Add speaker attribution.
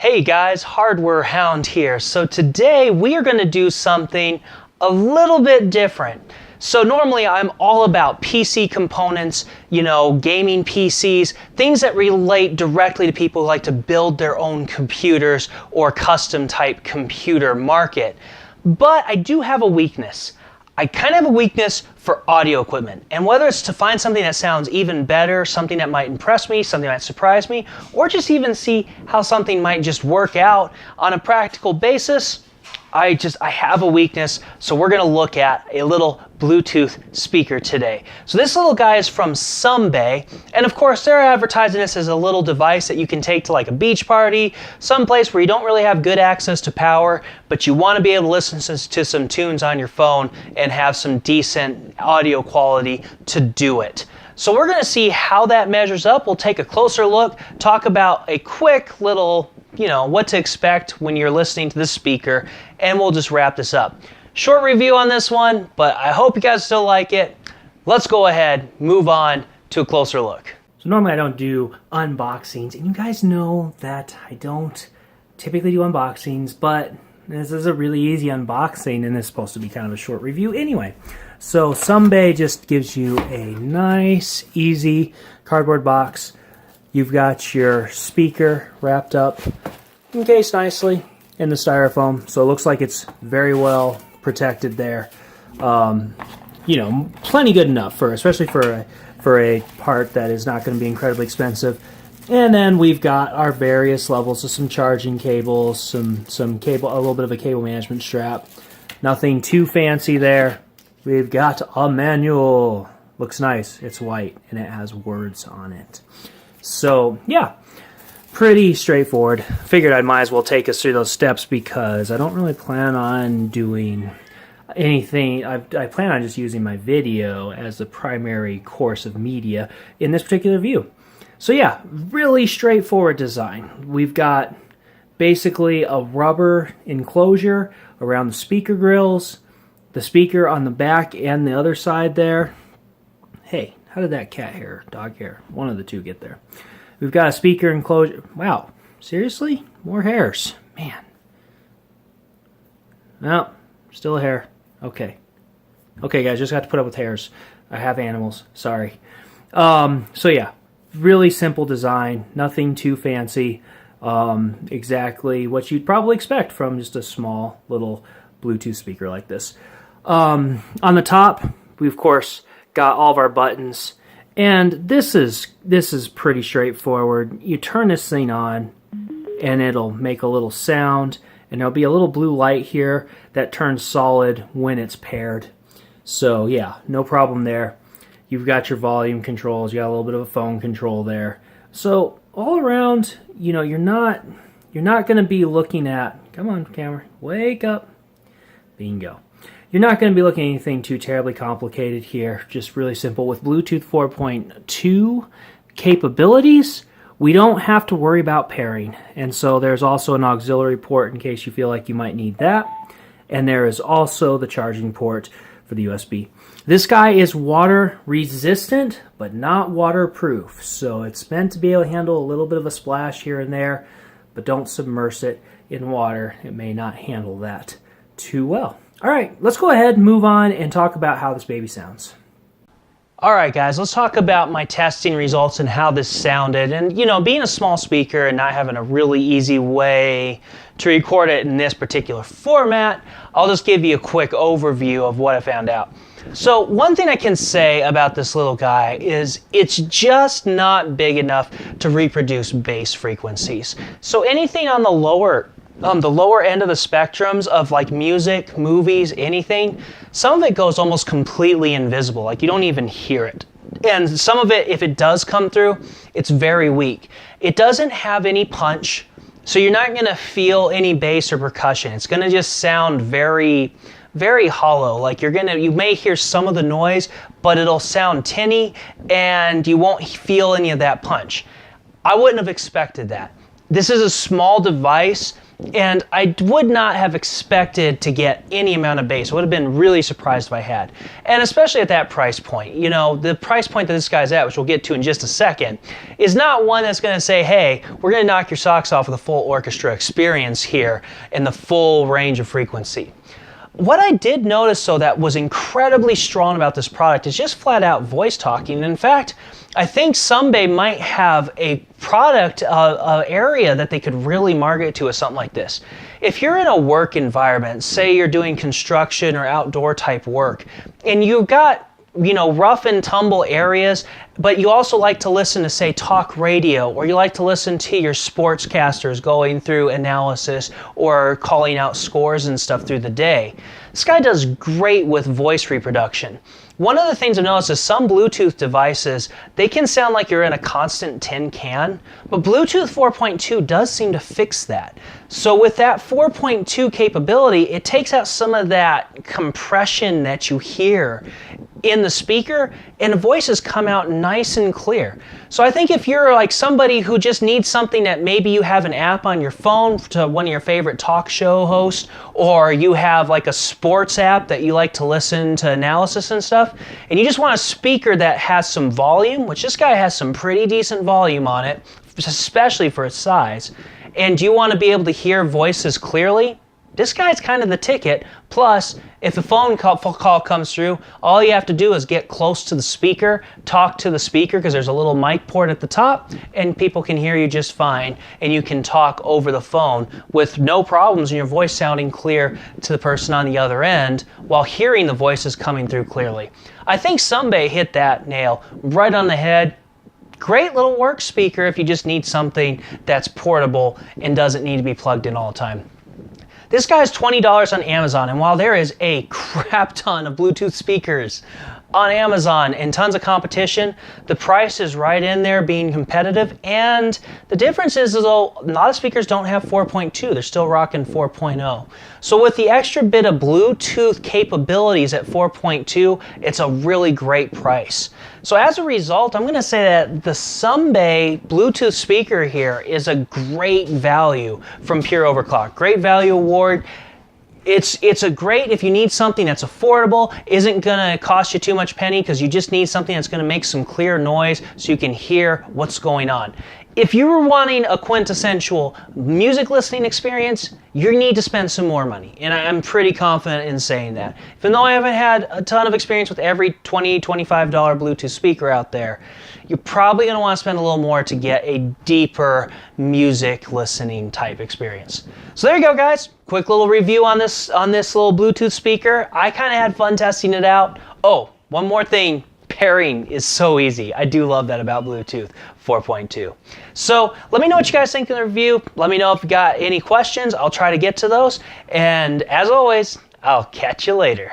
Speaker 1: Hey guys, Hardware Hound here. So today we are going to do something a little bit different. So normally I'm all about PC components, gaming PCs, things that relate directly to people who like to build their own computers or custom type computer market. But I do have a weakness. I kind of have a weakness for audio equipment, and whether it's to find something that sounds even better, something that might impress me, something that might surprise me, or just even see how something might just work out on a practical basis, I have a weakness, so we're gonna look at a little Bluetooth speaker today. So this little guy is from Tsumbay, and of course they're advertising this as a little device that you can take to like a beach party, someplace where you don't really have good access to power, but you wanna be able to listen to some tunes on your phone and have some decent audio quality to do it. So we're gonna see how that measures up. We'll take a closer look, talk about a quick little what to expect when you're listening to this speaker, and we'll just wrap this up. Short review on this one, but I hope you guys still like it. Let's go ahead, move on to a closer look.
Speaker 2: So normally I don't do unboxings, and you guys know that I don't typically do unboxings, but this is a really easy unboxing, and it's supposed to be kind of a short review anyway. So Tsumbay just gives you a nice, easy cardboard box. You've got your speaker wrapped up, encased nicely in the styrofoam, so it looks like it's very well protected there. Plenty good enough especially for a part that is not going to be incredibly expensive. And then we've got our various levels of some charging cables, some cable, a little bit of a cable management strap. Nothing too fancy there. We've got a manual. Looks nice. It's white and it has words on it. So yeah, pretty straightforward. Figured I might as well take us through those steps because I don't really plan on doing anything. I plan on just using my video as the primary course of media in this particular view. So yeah, really straightforward design. We've got basically a rubber enclosure around the speaker grills, the speaker on the back and the other side there. Hey, how did that cat hair, dog hair, one of the two get there? We've got a speaker enclosure. Wow, seriously? More hairs. Man. No, still a hair. Okay. Okay, guys, just got to put up with hairs. I have animals. Sorry. So yeah, really simple design. Nothing too fancy. Exactly what you'd probably expect from just a small little Bluetooth speaker like this. On the top, we of course got all of our buttons, and this is pretty straightforward. You turn this thing on and it'll make a little sound, and there'll be a little blue light here that turns solid when it's paired. So yeah, no problem there. You've got your volume controls, you got a little bit of a phone control there. So all around, you're not going to be looking at, come on camera, wake up, bingo. You're not going to be looking at anything too terribly complicated here, just really simple. With Bluetooth 4.2 capabilities, we don't have to worry about pairing. And so there's also an auxiliary port in case you feel like you might need that. And there is also the charging port for the USB. This guy is water resistant, but not waterproof. So it's meant to be able to handle a little bit of a splash here and there, but don't submerge it in water. It may not handle that too well. All right, let's go ahead and move on and talk about how this baby sounds.
Speaker 1: All right, guys, let's talk about my testing results and how this sounded. And, being a small speaker and not having a really easy way to record it in this particular format, I'll just give you a quick overview of what I found out. So one thing I can say about this little guy is it's just not big enough to reproduce bass frequencies. So anything on the lower end of the spectrums of like music, movies, anything, some of it goes almost completely invisible, like you don't even hear it. And some of it, if it does come through, it's very weak. It doesn't have any punch, so you're not going to feel any bass or percussion. It's going to just sound very, very hollow. Like you may hear some of the noise, but it'll sound tinny and you won't feel any of that punch. I wouldn't have expected that. This is a small device, and I would not have expected to get any amount of bass. I would have been really surprised if I had. And especially at that price point. You know, the price point that this guy's at, which we'll get to in just a second, is not one that's going to say, hey, we're going to knock your socks off with a full orchestra experience here in the full range of frequency. What I did notice, though, that was incredibly strong about this product is just flat out voice talking. And in fact, I think Tsumbay might have a product area that they could really market to as something like this. If you're in a work environment, say you're doing construction or outdoor type work, and you've got, you know, rough and tumble areas, but you also like to listen to, say, talk radio, or you like to listen to your sportscasters going through analysis or calling out scores and stuff through the day. This guy does great with voice reproduction. One of the things I've noticed is some Bluetooth devices, they can sound like you're in a constant tin can, but Bluetooth 4.2 does seem to fix that. So with that 4.2 capability, it takes out some of that compression that you hear in the speaker, and the voices come out nice and clear. So I think if you're like somebody who just needs something that maybe you have an app on your phone to one of your favorite talk show hosts, or you have like a sports app that you like to listen to analysis and stuff, and you just want a speaker that has some volume, which this guy has some pretty decent volume on it, especially for its size, and you want to be able to hear voices clearly, this guy's kind of the ticket. Plus, if a phone call comes through, all you have to do is get close to the speaker, talk to the speaker because there's a little mic port at the top, and people can hear you just fine, and you can talk over the phone with no problems and your voice sounding clear to the person on the other end while hearing the voices coming through clearly. I think Tsumbay hit that nail right on the head. Great little work speaker if you just need something that's portable and doesn't need to be plugged in all the time. This guy's $20 on Amazon, and while there is a crap ton of Bluetooth speakers on Amazon and tons of competition, the price is right in there being competitive, and the difference is though a lot of speakers don't have 4.2, they're still rocking 4.0. So with the extra bit of Bluetooth capabilities at 4.2, it's a really great price. So as a result, I'm going to say that the Tsumbay Bluetooth speaker here is a great value from Pure Overclock. Great value award. It's a great if you need something that's affordable, isn't going to cost you too much penny because you just need something that's going to make some clear noise so you can hear what's going on. If you were wanting a quintessential music listening experience, you need to spend some more money. And I'm pretty confident in saying that. Even though I haven't had a ton of experience with every $20, $25 Bluetooth speaker out there, you're probably going to want to spend a little more to get a deeper music listening type experience. So there you go, guys. Quick little review on this little Bluetooth speaker. I kind of had fun testing it out. Oh, one more thing. Pairing is so easy. I do love that about Bluetooth 4.2. So let me know what you guys think of the review. Let me know if you got any questions. I'll try to get to those. And as always, I'll catch you later.